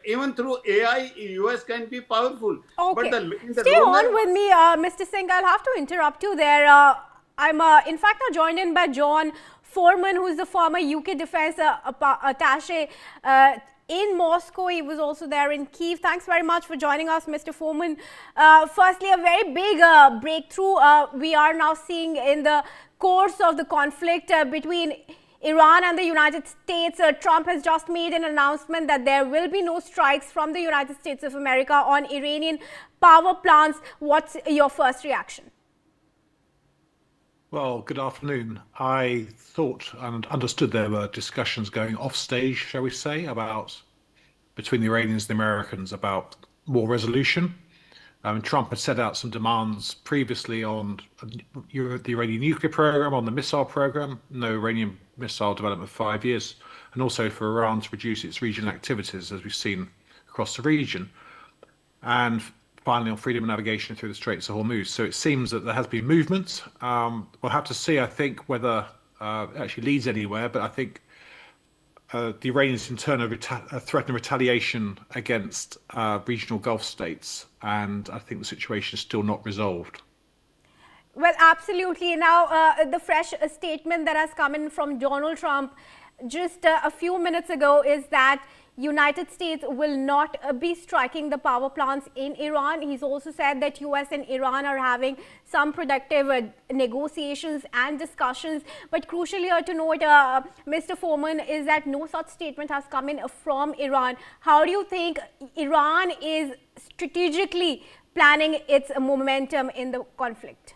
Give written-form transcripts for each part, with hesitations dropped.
even through AI, US can be powerful. Okay. But in the Stay on longer with me, Mr. Singh. I'll have to interrupt you there. I'm, in fact, now joined in by John Foreman, who is the former UK Defense Attaché in Moscow. He was also there in Kyiv. Thanks very much for joining us, Mr. Foreman. Firstly, a very big breakthrough we are now seeing in the course of the conflict between Iran and the United States. Trump has just made an announcement that there will be no strikes from the United States of America on Iranian power plants. What's your first reaction? Well, good afternoon. I thought and understood there were discussions going off stage, shall we say, about between the Iranians and the Americans about war resolution. Trump had set out some demands previously on the Iranian nuclear program, on the missile program, no Iranian missile development for 5 years, and also for Iran to reduce its regional activities, as we've seen across the region, and finally on freedom of navigation through the Straits of Hormuz. So it seems that there has been movement. We'll have to see, I think, whether it actually leads anywhere, but I think the Iranians in turn threaten retaliation against regional Gulf states, and I think the situation is still not resolved. Well, absolutely. Now, the fresh statement that has come in from Donald Trump just a few minutes ago is that United States will not be striking the power plants in Iran. He's also said that US and Iran are having some productive negotiations and discussions. But crucially to note, Mr. Foreman, is that no such statement has come in from Iran. How do you think Iran is strategically planning its momentum in the conflict?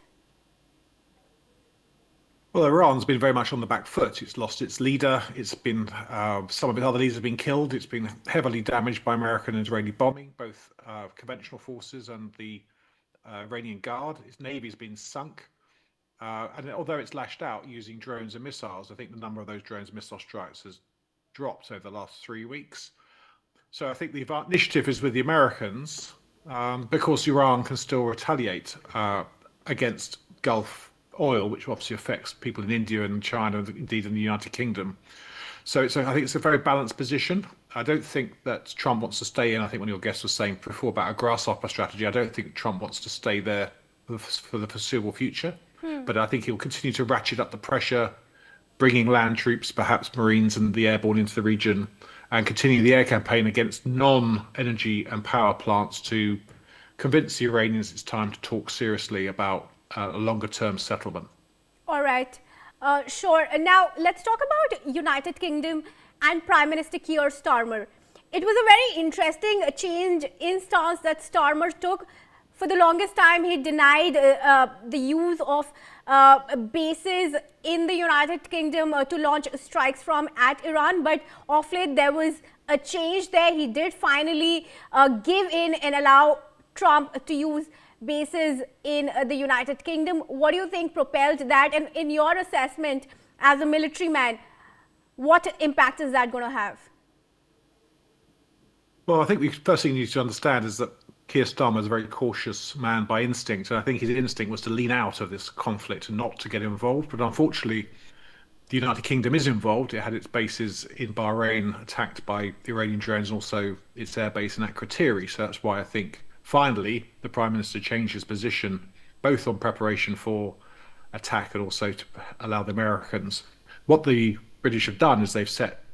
Well, Iran's been very much on the back foot. It's lost its leader. It's been some of its other leaders have been killed. It's been heavily damaged by American and Israeli bombing, both conventional forces and the Iranian Guard. Its navy's been sunk, and although it's lashed out using drones and missiles, I think the number of those drones and missile strikes has dropped over the last 3 weeks. So I think the initiative is with the Americans, because Iran can still retaliate against Gulf oil, which obviously affects people in India and China, and indeed in the United Kingdom. So I think it's a very balanced position. I don't think that Trump wants to stay in. I think one of your guests was saying before about a grasshopper strategy. I don't think Trump wants to stay there for the foreseeable future. But I think he'll continue to ratchet up the pressure, bringing land troops, perhaps Marines and the airborne into the region, and continue the air campaign against non-energy and power plants to convince the Iranians it's time to talk seriously about a longer-term settlement. All right, sure. Now let's talk about United Kingdom and Prime Minister Keir Starmer. It was a very interesting change in stance that Starmer took. For the longest time, he denied the use of bases in the United Kingdom to launch strikes from at Iran. But of late, there was a change there. He did finally give in and allow Trump to use bases in the United Kingdom. What do you think propelled that? And in your assessment as a military man, what impact is that going to have? Well, I think the first thing you need to understand is that Keir Starmer is a very cautious man by instinct, and I think his instinct was to lean out of this conflict and not to get involved. But unfortunately, the United Kingdom is involved. It had its bases in Bahrain attacked by Iranian drones, and also its airbase in Attaché. So that's why I think finally the Prime Minister changed his position, both on preparation for attack and also to allow the Americans. What the British have done is they've set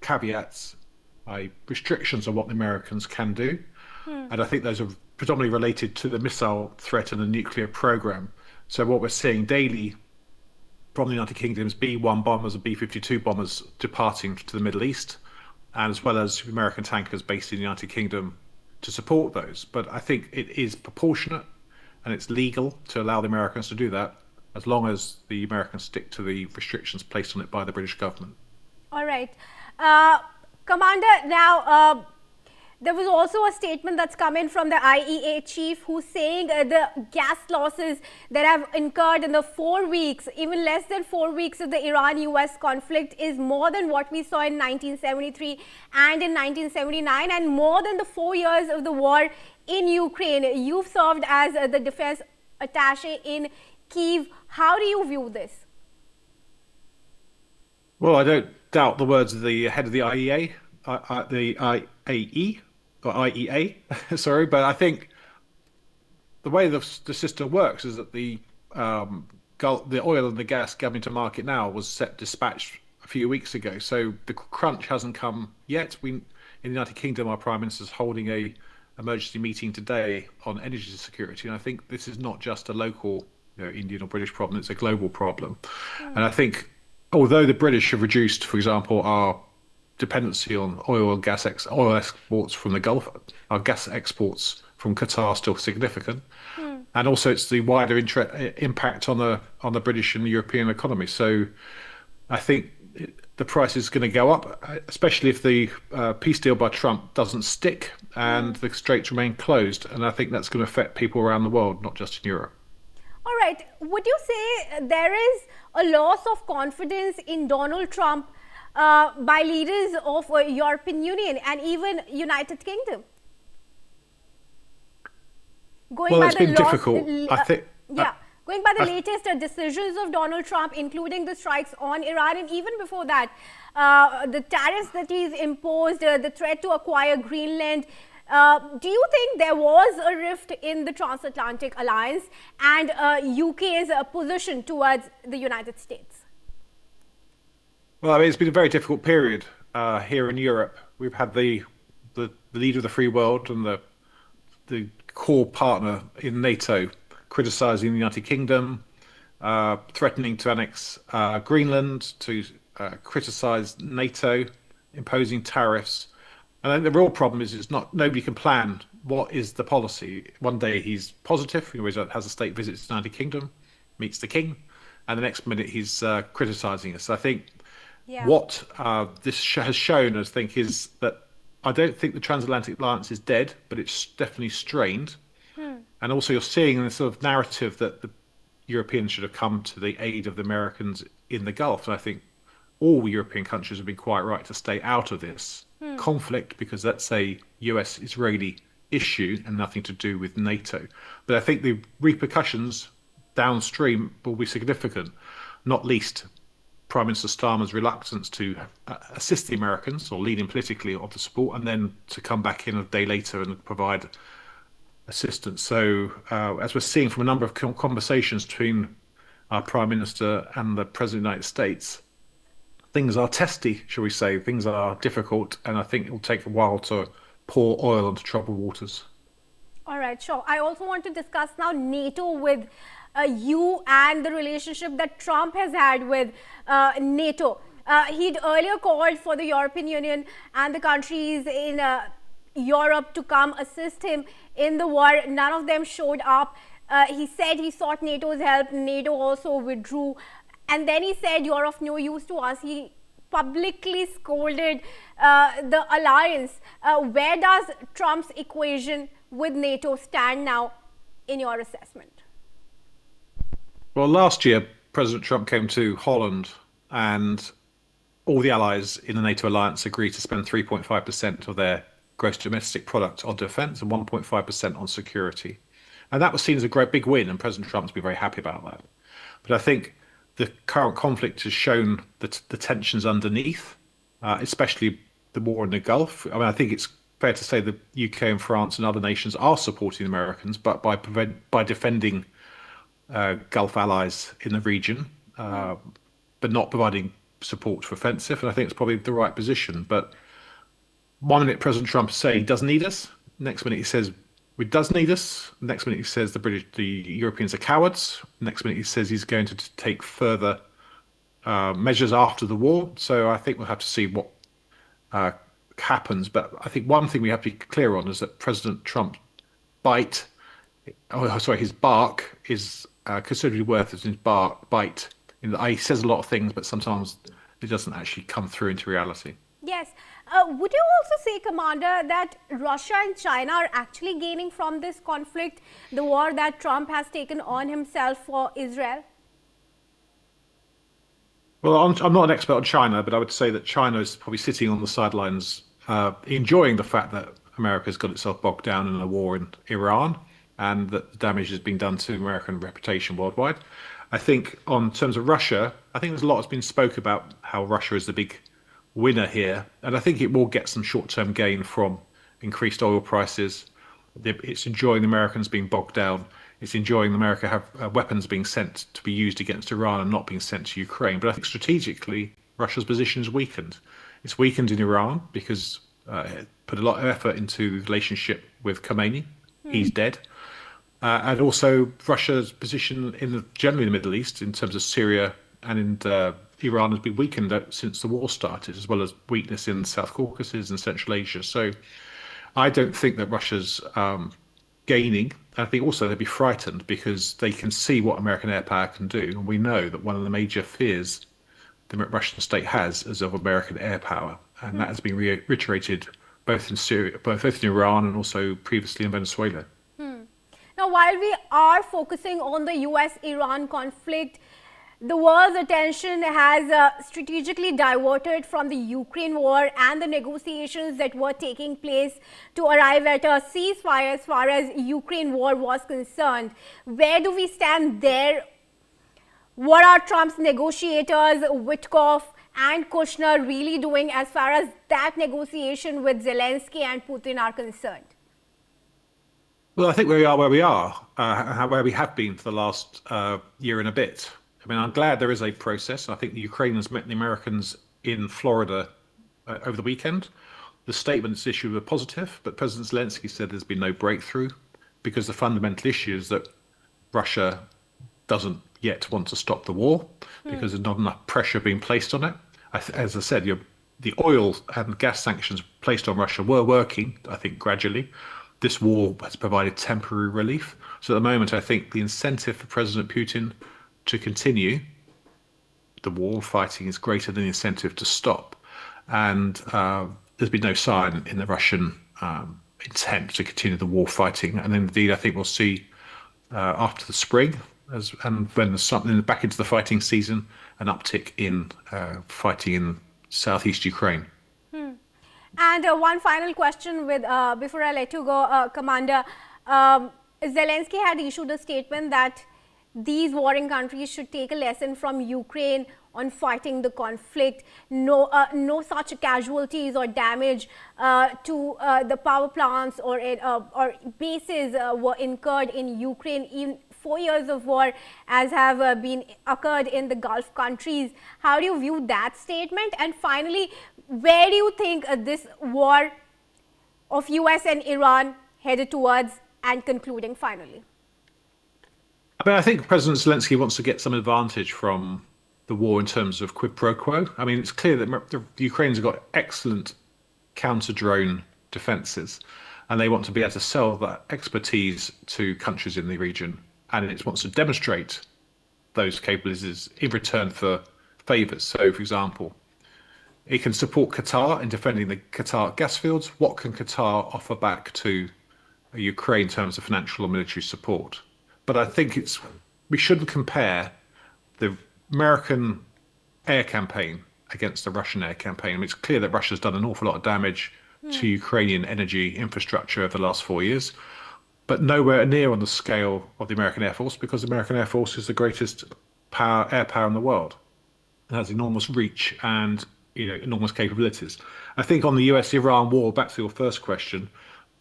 caveats, restrictions on what the Americans can do. And I think those are predominantly related to the missile threat and the nuclear program. So what we're seeing daily from the United Kingdom is B-1 bombers and B-52 bombers departing to the Middle East, and as well as American tankers based in the United Kingdom to support those. But I think it is proportionate and it's legal to allow the Americans to do that, as long as the Americans stick to the restrictions placed on it by the British government. All right. Commander, now there was also a statement that's come in from the IEA chief who's saying the gas losses that have incurred in the 4 weeks, even less than 4 weeks of the Iran-US conflict, is more than what we saw in 1973 and in 1979, and more than the 4 years of the war in Ukraine. You've served as the defense attaché in Kyiv. How do you view this? Well, I don't doubt the words of the head of the IEA, the IAE, or IEA, sorry, but I think the way the system works is that the oil and the gas coming to market now was dispatched a few weeks ago. So the crunch hasn't come yet. In the United Kingdom, our Prime Minister is holding a emergency meeting today on energy security, and I think this is not just a local, Indian or British problem; it's a global problem. And I think, although the British have reduced, for example, our dependency on oil and oil exports from the Gulf, our gas exports from Qatar are still significant, and also it's the wider impact on the British and the European economy. So I think the price is going to go up, especially if the peace deal by Trump doesn't stick and the straits remain closed. And I think that's going to affect people around the world, not just in Europe. All right. Would you say there is a loss of confidence in Donald Trump by leaders of European Union and even United Kingdom? Well, it's been difficult. I think. Going by the latest decisions of Donald Trump, including the strikes on Iran, and even before that, the tariffs that he's imposed, the threat to acquire Greenland, do you think there was a rift in the Transatlantic Alliance and UK's position towards the United States? Well, I mean, it's been a very difficult period here in Europe. We've had the leader of the free world and the core partner in NATO criticising the United Kingdom, threatening to annex Greenland, to criticise NATO, imposing tariffs. And then the real problem is nobody can plan what is the policy. One day he's positive, he always has a state visit to the United Kingdom, meets the King, and the next minute he's criticising us. So I think what this has shown, I think, is that I don't think the Transatlantic Alliance is dead, but it's definitely strained. And also you're seeing this sort of narrative that the Europeans should have come to the aid of the Americans in the Gulf. And I think all European countries have been quite right to stay out of this conflict because that's a US-Israeli issue and nothing to do with NATO. But I think the repercussions downstream will be significant, not least Prime Minister Starmer's reluctance to assist the Americans or lead in politically of the support and then to come back in a day later and provide assistance. So as we're seeing from a number of conversations between our Prime Minister and the President of the United States, things are testy, shall we say. Things are difficult, and I think it will take a while to pour oil onto troubled waters. All right, sure. I also want to discuss now NATO with you and the relationship that Trump has had with NATO. He'd earlier called for the European Union and the countries in Europe to come assist him in the war. None of them showed up. He said he sought NATO's help. NATO also withdrew. And then he said, "You're of no use to us." He publicly scolded the alliance. Where does Trump's equation with NATO stand now in your assessment? Well, last year, President Trump came to Holland and all the allies in the NATO alliance agreed to spend 3.5% of their gross domestic product on defence and 1.5% on security. And that was seen as a great big win, and President Trump's been very happy about that. But I think the current conflict has shown the tensions underneath, especially the war in the Gulf. I mean, I think it's fair to say the UK and France and other nations are supporting the Americans, but by defending Gulf allies in the region, but not providing support for offensive. And I think it's probably the right position. But one minute President Trump says he doesn't need us. Next minute he says he does need us. Next minute he says the Europeans are cowards. Next minute he says he's going to take further measures after the war. So I think we'll have to see what happens. But I think one thing we have to be clear on is that President Trump's his bark is considerably worse than his bite. He says a lot of things, but sometimes it doesn't actually come through into reality. Yes. Would you also say, Commander, that Russia and China are actually gaining from this conflict, the war that Trump has taken on himself for Israel? Well, I'm not an expert on China, but I would say that China is probably sitting on the sidelines, enjoying the fact that America's got itself bogged down in a war in Iran and that the damage has been done to American reputation worldwide. I think on terms of Russia, I think there's a lot that's been spoke about how Russia is the big winner here. And I think it will get some short-term gain from increased oil prices. It's enjoying the Americans being bogged down. It's enjoying America have weapons being sent to be used against Iran and not being sent to Ukraine. But I think strategically, Russia's position is weakened. It's weakened in Iran because it put a lot of effort into the relationship with Khomeini. He's dead. And also Russia's position generally in the Middle East in terms of Syria and in Iran has been weakened since the war started, as well as weakness in South Caucasus and Central Asia. So I don't think that Russia's gaining. I think also they'd be frightened because they can see what American air power can do. And we know that one of the major fears the Russian state has is of American air power. And that has been reiterated both in Syria, both in Iran and also previously in Venezuela. Now, while we are focusing on the US-Iran conflict, the world's attention has strategically diverted from the Ukraine war and the negotiations that were taking place to arrive at a ceasefire as far as Ukraine war was concerned. Where do we stand there? What are Trump's negotiators, Witkoff and Kushner, really doing as far as that negotiation with Zelensky and Putin are concerned? Well, I think we are where we are, where we have been for the last year and a bit. I mean, I'm glad there is a process. I think the Ukrainians met the Americans in Florida over the weekend. The statements issued were positive, but President Zelensky said there's been no breakthrough because the fundamental issue is that Russia doesn't yet want to stop the war because there's not enough pressure being placed on it. As I said, the oil and gas sanctions placed on Russia were working, I think, gradually. This war has provided temporary relief. So at the moment, I think the incentive for President Putin to continue the war fighting is greater than the incentive to stop. And there's been no sign in the Russian intent to continue the war fighting. And indeed, I think we'll see after the spring, and when there's something back into the fighting season, an uptick in fighting in southeast Ukraine. And one final question before I let you go, Commander. Zelensky had issued a statement that these warring countries should take a lesson from Ukraine on fighting the conflict. No such casualties or damage to the power plants or bases were incurred in Ukraine. Even 4 years of war as have been occurred in the Gulf countries. How do you view that statement? And finally, where do you think this war of US and Iran headed towards and concluding finally? I mean, I think President Zelensky wants to get some advantage from the war in terms of quid pro quo. I mean, it's clear that the Ukrainians have got excellent counter-drone defences, and they want to be able to sell that expertise to countries in the region. And it wants to demonstrate those capabilities in return for favours. So, for example, it can support Qatar in defending the Qatar gas fields. What can Qatar offer back to Ukraine in terms of financial or military support? But I think we shouldn't compare the American air campaign against the Russian air campaign. I mean, it's clear that Russia's done an awful lot of damage to Ukrainian energy infrastructure over the last 4 years, but nowhere near on the scale of the American Air Force, because the American Air Force is the greatest air power in the world. It has enormous reach and enormous capabilities. I think on the US-Iran war, back to your first question,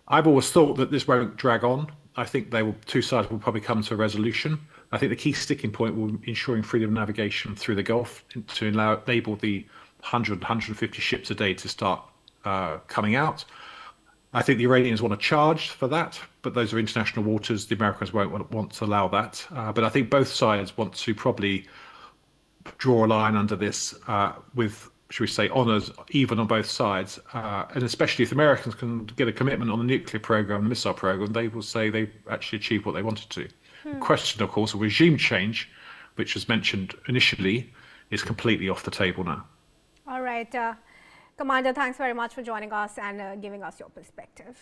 I've always thought that this won't drag on. I think two sides will probably come to a resolution. I think the key sticking point will be ensuring freedom of navigation through the Gulf to enable the 100, 150 ships a day to start coming out. I think the Iranians want to charge for that, but those are international waters. The Americans won't want to allow that. But I think both sides want to probably draw a line under this with, should we say, honours even on both sides. And especially if the Americans can get a commitment on the nuclear program, the missile program, they will say they actually achieved what they wanted to. The question, of course, of regime change, which was mentioned initially, is completely off the table now. All right. Commander, thanks very much for joining us and giving us your perspective.